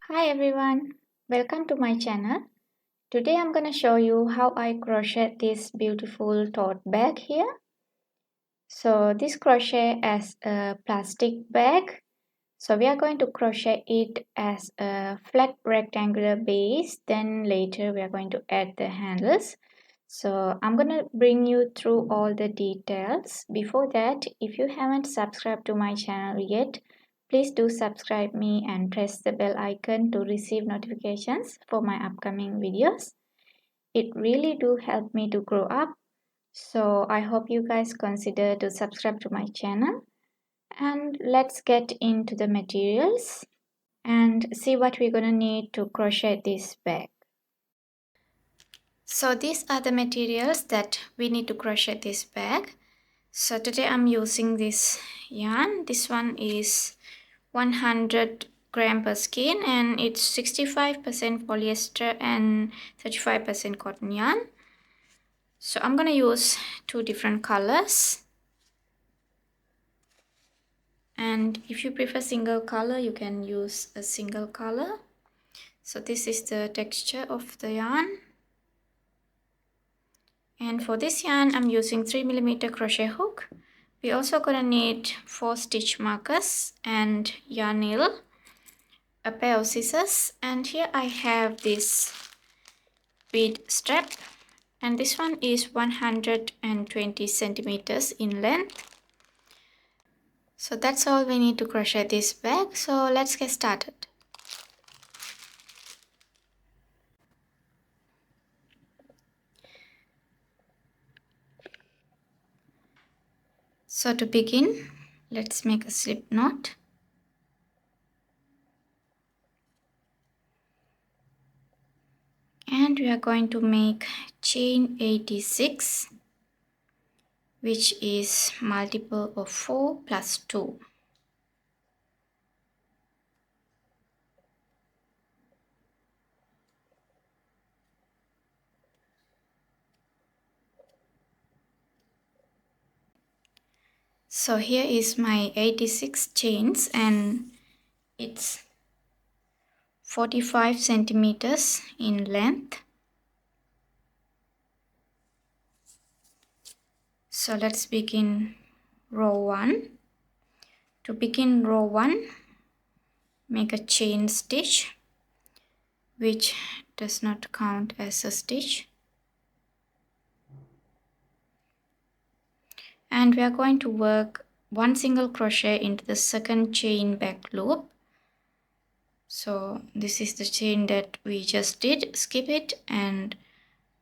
Hi everyone, welcome to my channel. Today I'm gonna show you how I crochet this beautiful tote bag here. So this crochet as a plastic bag. So we are going to crochet it as a flat rectangular base. Then later we are going to add the handles. So I'm gonna bring you through all the details. Before that, if you haven't subscribed to my channel yet, please do subscribe me and press the bell icon to receive notifications for my upcoming videos. It really do help me to grow up. So I hope you guys consider to subscribe to my channel. And let's get into the materials and see what we're gonna need to crochet this bag. So these are the materials that we need to crochet this bag. So today I'm using this yarn. This one is 100 gram per skein and it's 65% polyester and 35% cotton yarn. So I'm gonna use two different colors. And if you prefer single color, you can use a single color. So this is the texture of the yarn. And for this yarn, I'm using 3mm crochet hook. We're also gonna need 4 stitch markers and yarn needle, a pair of scissors, and here I have this bead strap, and this one is 120 centimeters in length. So that's all we need to crochet this bag. So let's get started. So to begin, let's make a slip knot. And we are going to make chain 86, which is multiple of 4 plus 2. So here is my 86 chains and it's 45 centimeters in length. So let's begin row 1. To begin row 1, make a chain stitch, which does not count as a stitch. And we are going to work 1 single crochet into the second chain back loop. So this is the chain that we just did. Skip it and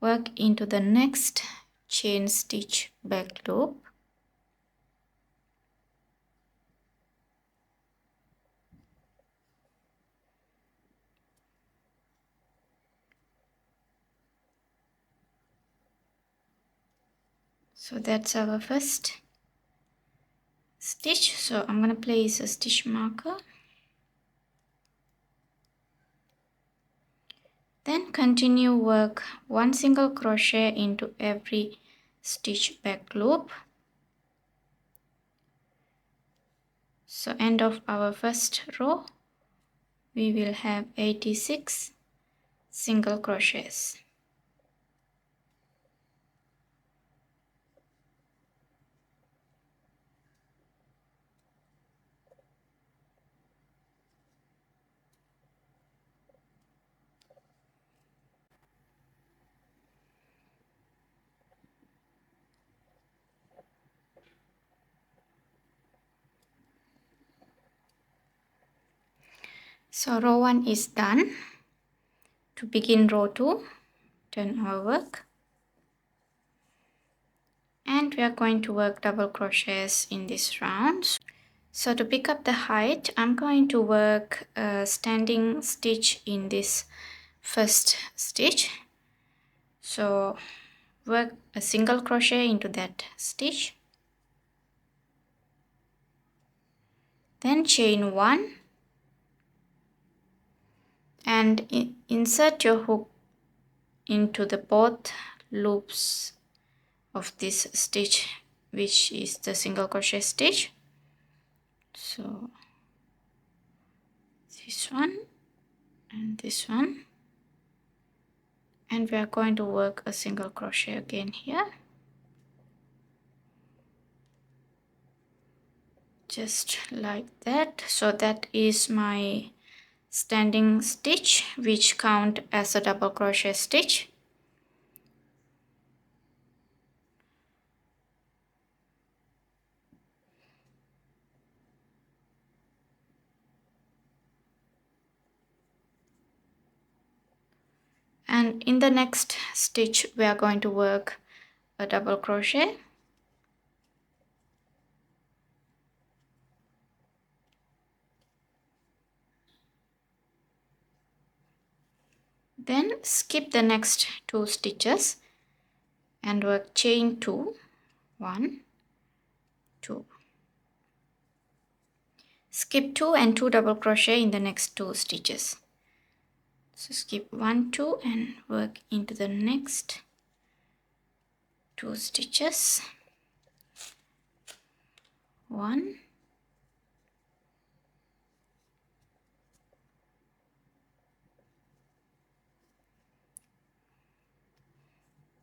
work into the next chain stitch back loop. So that's our first stitch. So I'm going to place a stitch marker. Then continue work 1 single crochet into every stitch back loop. So end of our first row, we will have 86 single crochets. So row 1 is done. To begin row 2, turn our work. And we are going to work double crochets in this round. So to pick up the height, I'm going to work a standing stitch in this first stitch. So work a single crochet into that stitch. Then chain 1 and insert your hook into the both loops of this stitch, which is the single crochet stitch. So this one and this one, and we are going to work a single crochet again here, just like that. So that is my standing stitch, which count as a double crochet stitch. And in the next stitch we are going to work a double crochet. Then skip the next 2 stitches and work chain 2, 1, 2. Skip 2 and 2 double crochet in the next 2 stitches. So skip 1, 2 and work into the next 2 stitches. 1,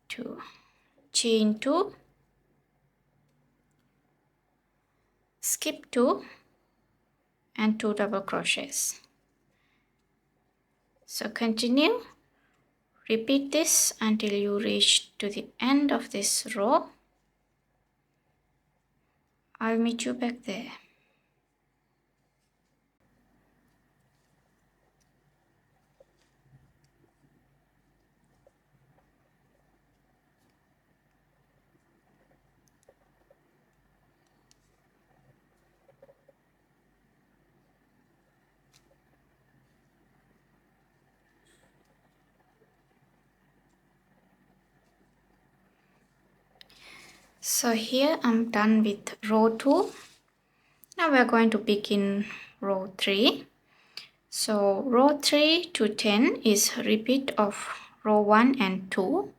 2. Chain 2, skip 2 and 2 double crochets. So continue, repeat this until you reach to the end of this row. I'll meet you back there. So here I'm done with row 2. Now we are going to begin row 3. So row 3 to 10 is repeat of row 1 and 2.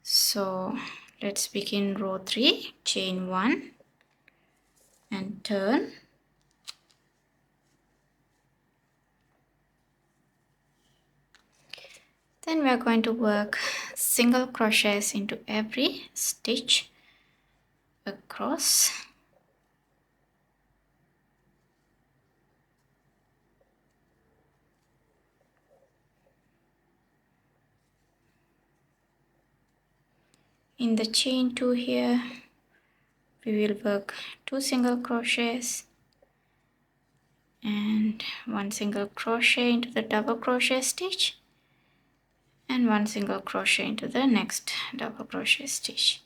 So let's begin row 3, chain 1 and turn. Then we are going to work single crochets into every stitch across. In the chain 2 here, we will work 2 single crochets and 1 single crochet into the double crochet stitch and 1 single crochet into the next double crochet stitch.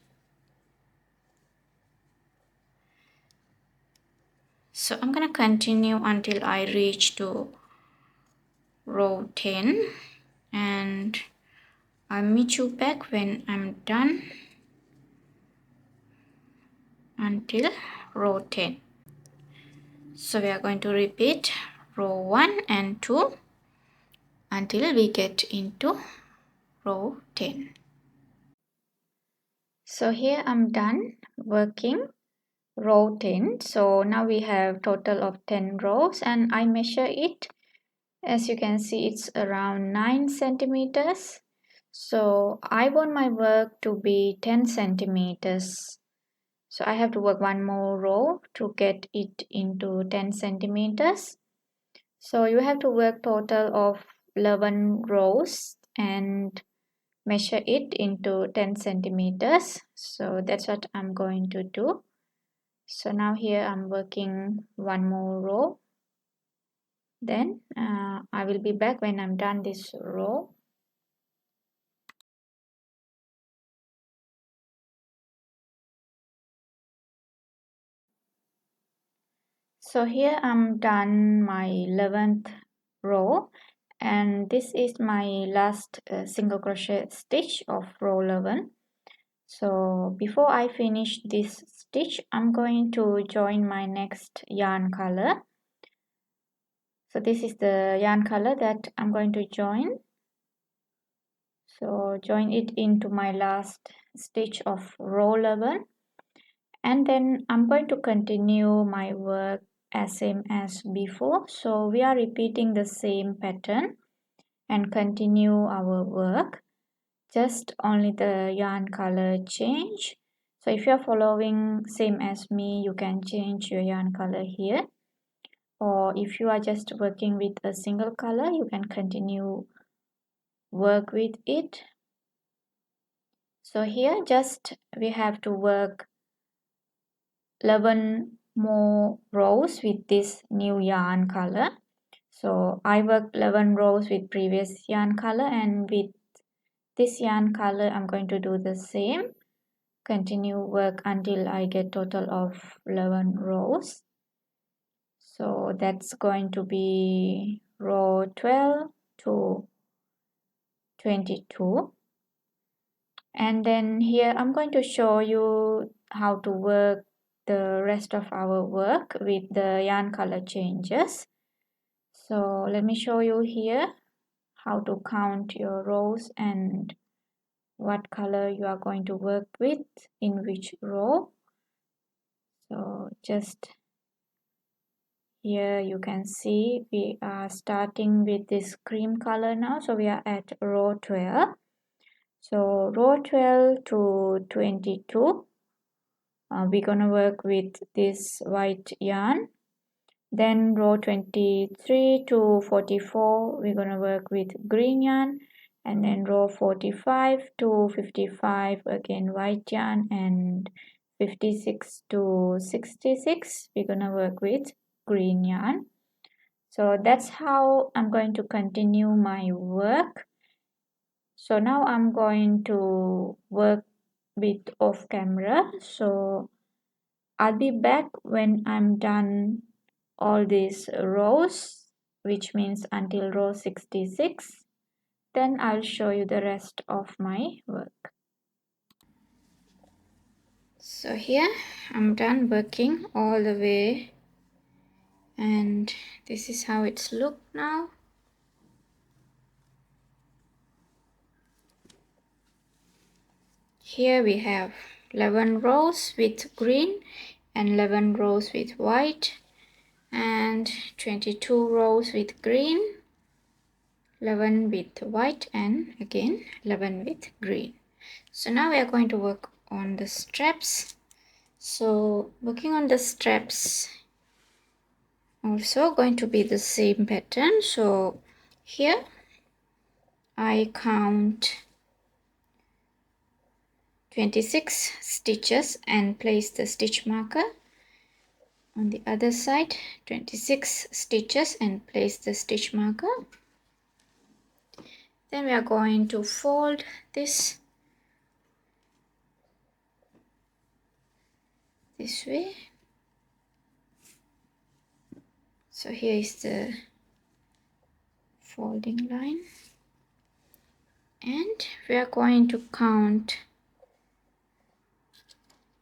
So I'm going to continue until I reach to row 10, and I'll meet you back when I'm done until row 10. So we are going to repeat row 1 and 2 until we get into row 10. So here I'm done working row 10. So now we have total of 10 rows, and I measure it. As you can see, it's around 9 centimeters. So I want my work to be 10 centimeters. So I have to work one more row to get it into 10 centimeters. So you have to work total of 11 rows and measure it into 10 centimeters. So that's what I'm going to do. So now here I'm working one more row. Then I will be back when I'm done this row. So here I'm done my 11th row, and this is my last single crochet stitch of row 11. So before I finish this stitch, I'm going to join my next yarn color. So this is the yarn color that I'm going to join. So join it into my last stitch of row 11, and then I'm going to continue my work as same as before. So we are repeating the same pattern and continue our work, just only the yarn color change. So if you're following same as me, you can change your yarn color here, or if you are just working with a single color, you can continue work with it. So here just we have to work 11 more rows with this new yarn color. So I worked 11 rows with previous yarn color, and with this yarn color I'm going to do the same, continue work until I get total of 11 rows. So that's going to be row 12 to 22. And then here I'm going to show you how to work the rest of our work with the yarn color changes. So let me show you here how to count your rows and what color you are going to work with in which row. So just here you can see we are starting with this cream color now. So we are at row 12. So row 12 to 22, we're gonna work with this white yarn. Then row 23 to 44, we're gonna work with green yarn. And then row 45 to 55, again white yarn. And 56 to 66, we're gonna work with green yarn. So that's how I'm going to continue my work. So now I'm going to work with off camera. So I'll be back when I'm done all these rows, which means until row 66. Then I'll show you the rest of my work. So here I'm done working all the way, and this is how it's look now. Here we have 11 rows with green and 11 rows with white, and 22 rows with green, 11 with white, and again 11 with green. So now we are going to work on the straps. So working on the straps also going to be the same pattern. So here I count 26 stitches and place the stitch marker. On the other side, 26 stitches and place the stitch marker. Then we are going to fold this way. So here is the folding line, and we are going to count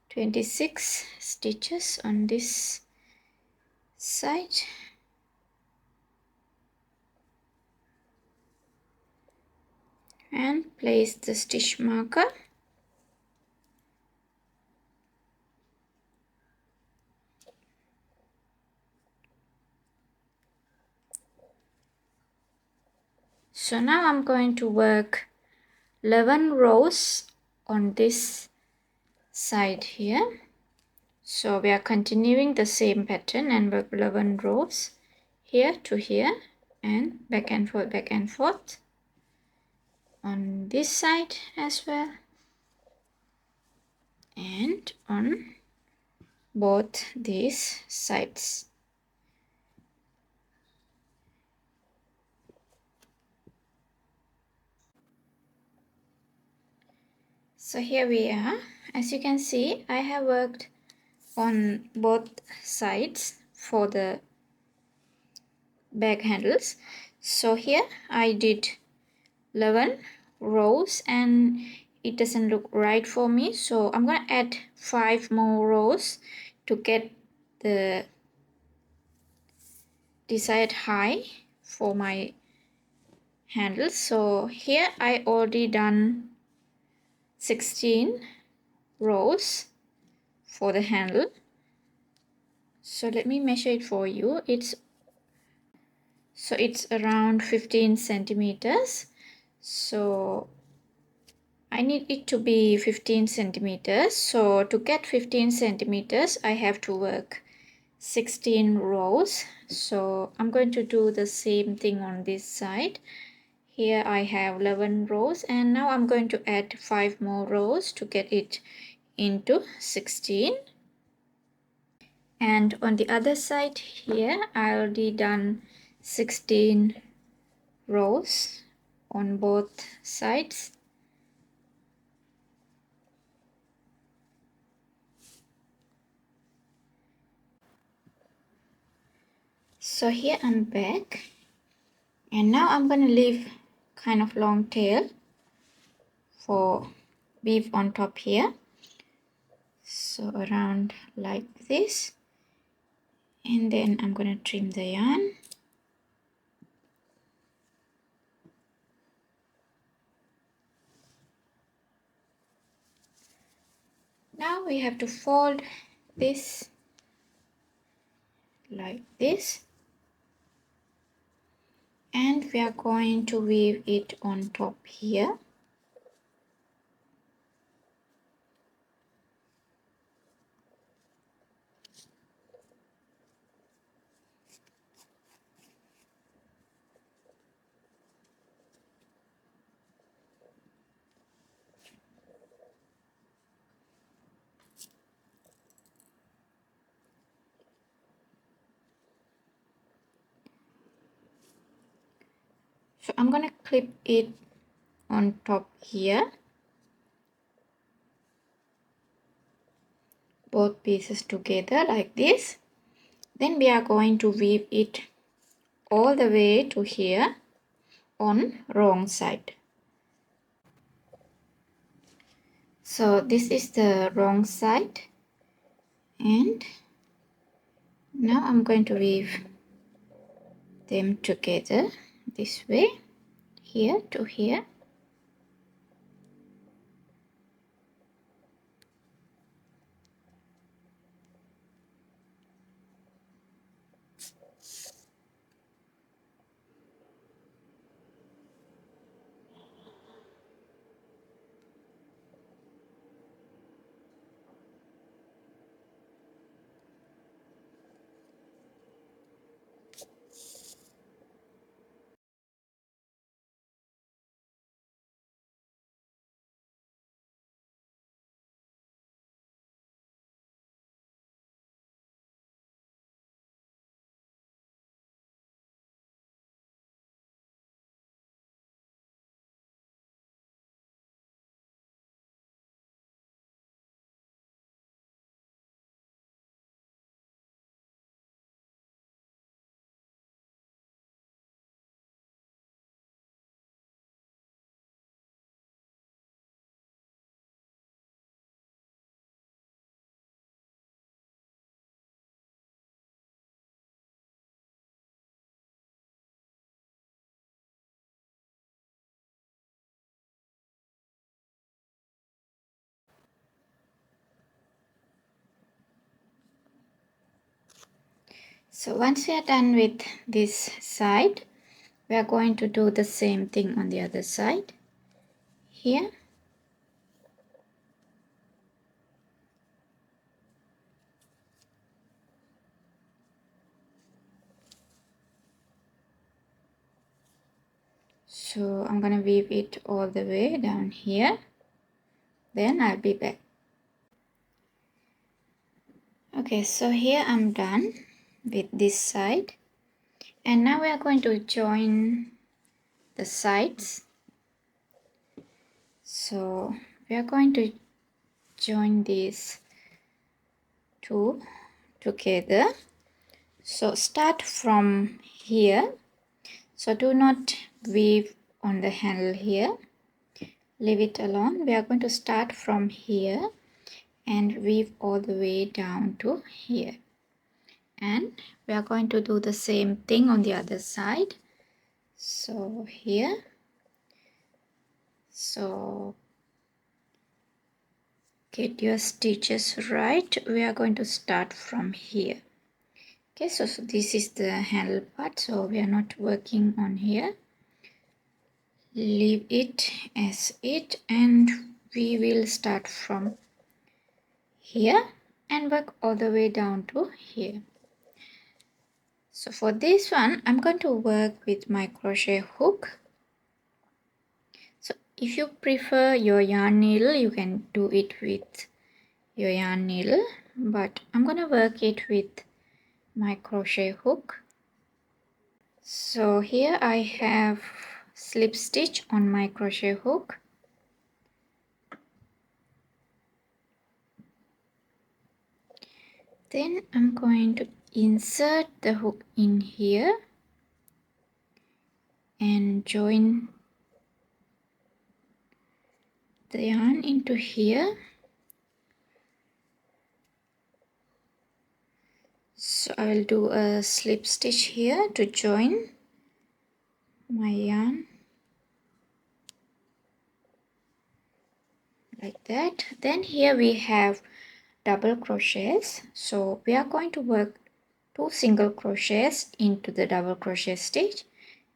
26 stitches on this side, and place the stitch marker. So now I'm going to work 11 rows on this side here. So we are continuing the same pattern and work 11 rows here to here, and back and forth on this side as well, and on both these sides. So here we are. As you can see, I have worked on both sides for the bag handles. So here I did 11 rows and it doesn't look right for me, so I'm gonna add 5 more rows to get the desired height for my handles. So here I already done 16 rows for the handle. So let me measure it for you. It's around 15 centimeters. So I need it to be 15 centimeters. So to get 15 centimeters, I have to work 16 rows. So I'm going to do the same thing on this side. Here I have 11 rows, and now I'm going to add 5 more rows to get it into 16. And on the other side here, I already done 16 rows on both sides. So here I'm back, and now I'm going to leave kind of long tail for weave on top here. So around like this, and then I'm going to trim the yarn. Now we have to fold this like this, and we are going to weave it on top here. So I'm going to clip it on top here, both pieces together like this. Then we are going to weave it all the way to here on wrong side. So this is the wrong side, and now I'm going to weave them together this way, here to here. So once we are done with this side, we are going to do the same thing on the other side here. So I'm going to weave it all the way down here. Then I'll be back. Okay, so here I'm done with this side. And now we are going to join the sides. So we are going to join these two together. So start from here. So do not weave on the handle here. Leave it alone. We are going to start from here and weave all the way down to here. And we are going to do the same thing on the other side. So here. So get your stitches right, we are going to start from here. Okay, so this is the handle part, so we are not working on here. Leave it as it, and we will start from here and work all the way down to here. So for this one, I'm going to work with my crochet hook. So if you prefer your yarn needle, you can do it with your yarn needle, but I'm gonna work it with my crochet hook. So here I have slip stitch on my crochet hook. Then I'm going to insert the hook in here and join the yarn into here. So I will do a slip stitch here to join my yarn like that. Then here we have double crochets, so we are going to work 2 single crochets into the double crochet stitch,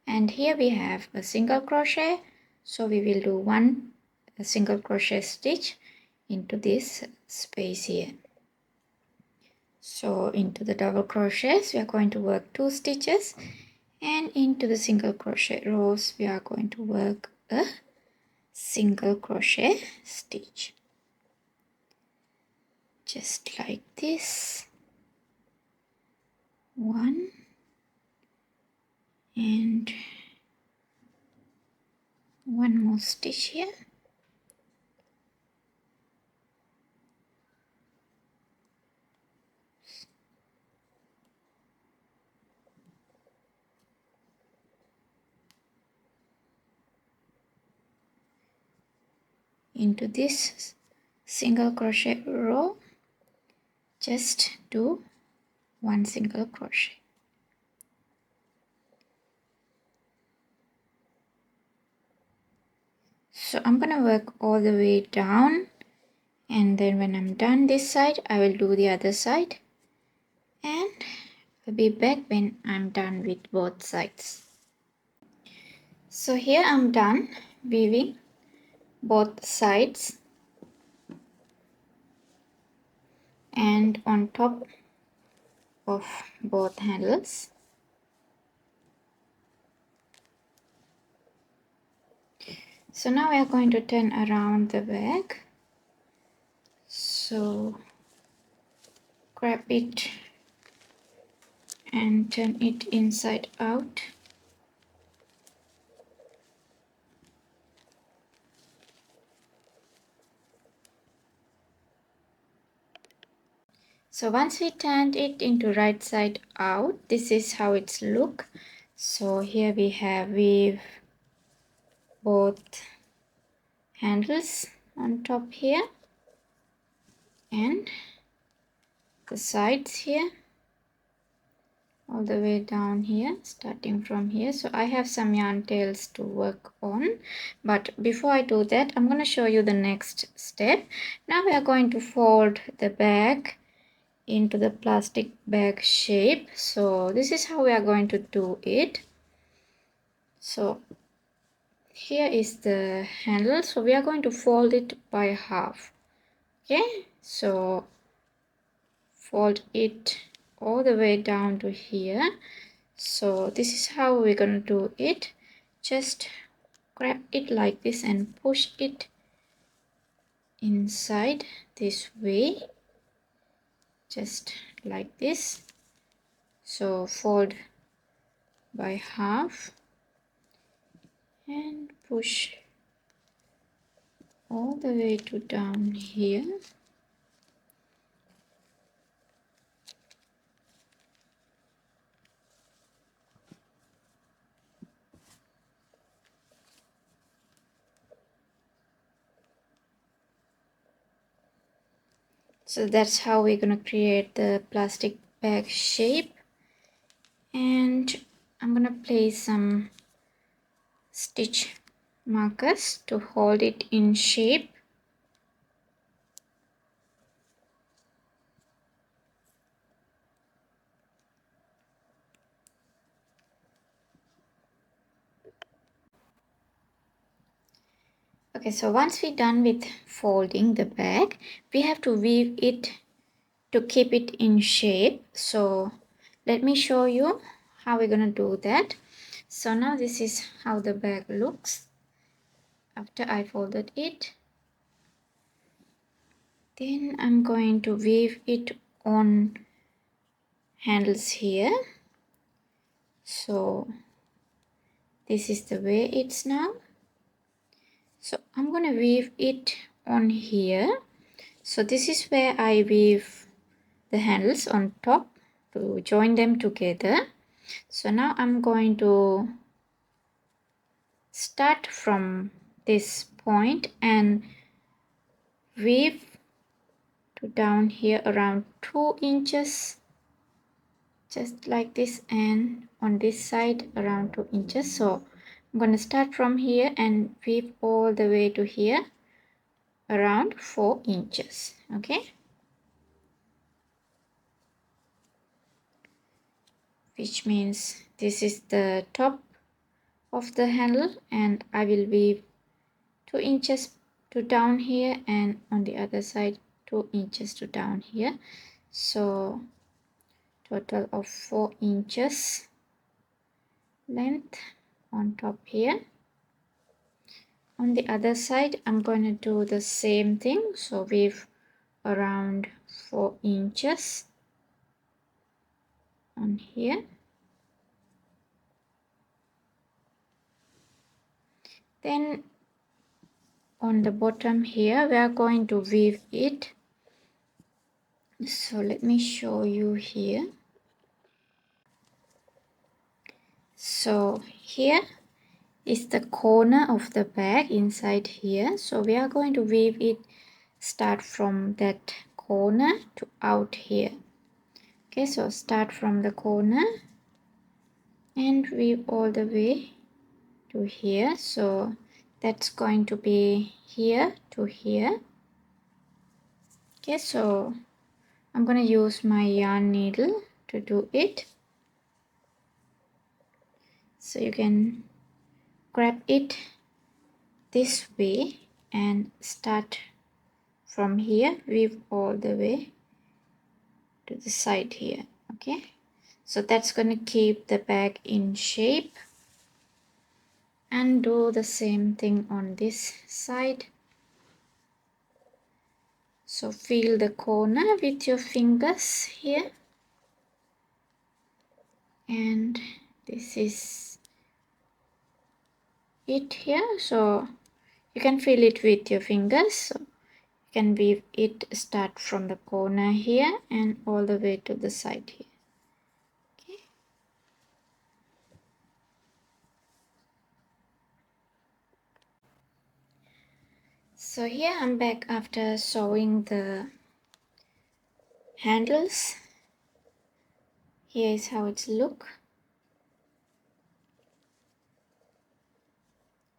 and here we have a single crochet, so we will do one single crochet stitch into this space here. So into the double crochets we are going to work 2 stitches, and into the single crochet rows we are going to work a single crochet stitch, just like this. One and one more stitch here. Into this single crochet row, just do one single crochet. So I'm gonna work all the way down, and then when I'm done this side I will do the other side, and I'll be back when I'm done with both sides. So here I'm done weaving both sides, and on top of both handles. So now we are going to turn around the bag. So grab it and turn it inside out. So once we turned it into right side out, this is how it's look. So here we have weave both handles on top here and the sides here, all the way down here, starting from here. So I have some yarn tails to work on, but before I do that, I'm going to show you the next step. Now we are going to fold the bag into the plastic bag shape. So this is how we are going to do it. So here is the handle, so we are going to fold it by half. Okay, so fold it all the way down to here. So this is how we're going to do it. Just grab it like this and push it inside this way, just like this. So fold by half and push all the way to down here. So that's how we're going to create the plastic bag shape. And I'm going to place some stitch markers to hold it in shape. Okay, so once we're done with folding the bag, we have to weave it to keep it in shape. So let me show you how we're gonna do that. So now this is how the bag looks after I folded it. Then I'm going to weave it on handles here. So this is the way it's now. So I'm gonna weave it on here. So this is where I weave the handles on top to join them together. So now I'm going to start from this point and weave to down here around 2 inches, just like this, and on this side around 2 inches. So I'm going to start from here and weave all the way to here around 4 inches. Okay, which means this is the top of the handle, and I will weave 2 inches to down here, and on the other side 2 inches to down here. So total of 4 inches length on top here. On the other side I'm going to do the same thing, so weave around 4 inches on here. Then on the bottom here we are going to weave it. So let me show you here. So here is the corner of the bag inside here. So we are going to weave it, start from that corner to out here. Okay, so start from the corner and weave all the way to here. So that's going to be here to here. Okay, so I'm going to use my yarn needle to do it. So you can grab it this way and start from here, weave all the way to the side here. Okay, so that's going to keep the bag in shape. And do the same thing on this side. So feel the corner with your fingers here, and this is it here. So you can feel it with your fingers. So you can weave it, start from the corner here and all the way to the side here. Okay. So here I'm back after sewing the handles. Here is how it's look.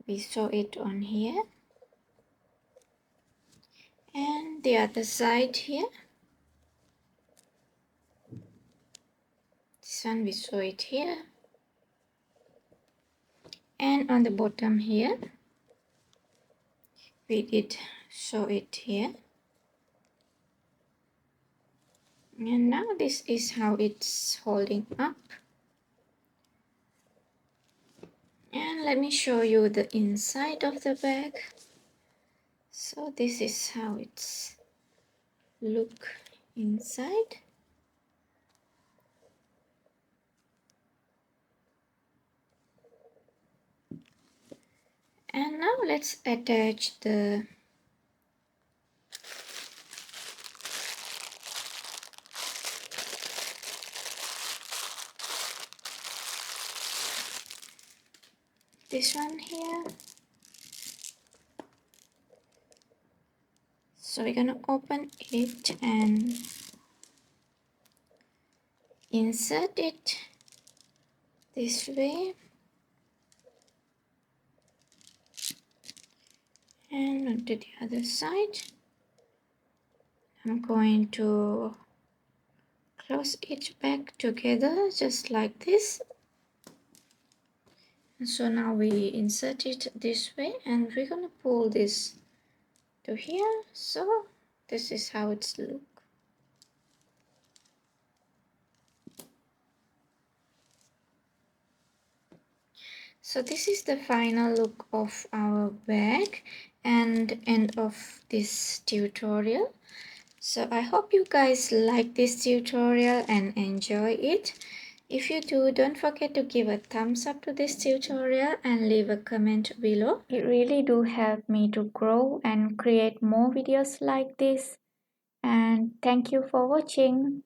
We sew it on here, and the other side here. This one we sew it here, and on the bottom here we did sew it here. And now this is how it's holding up. And let me show you the inside of the bag. So this is how it's look inside. And now let's attach the this one here. So we're gonna open it and insert it this way, and onto the other side. I'm going to close it back together just like this. So now we insert it this way and we're gonna pull this to here. So this is how it's look. So this is the final look of our bag and end of this tutorial. So I hope you guys like this tutorial and enjoy it. If you do, don't forget to give a thumbs up to this tutorial and leave a comment below. It really do help me to grow and create more videos like this. And thank you for watching.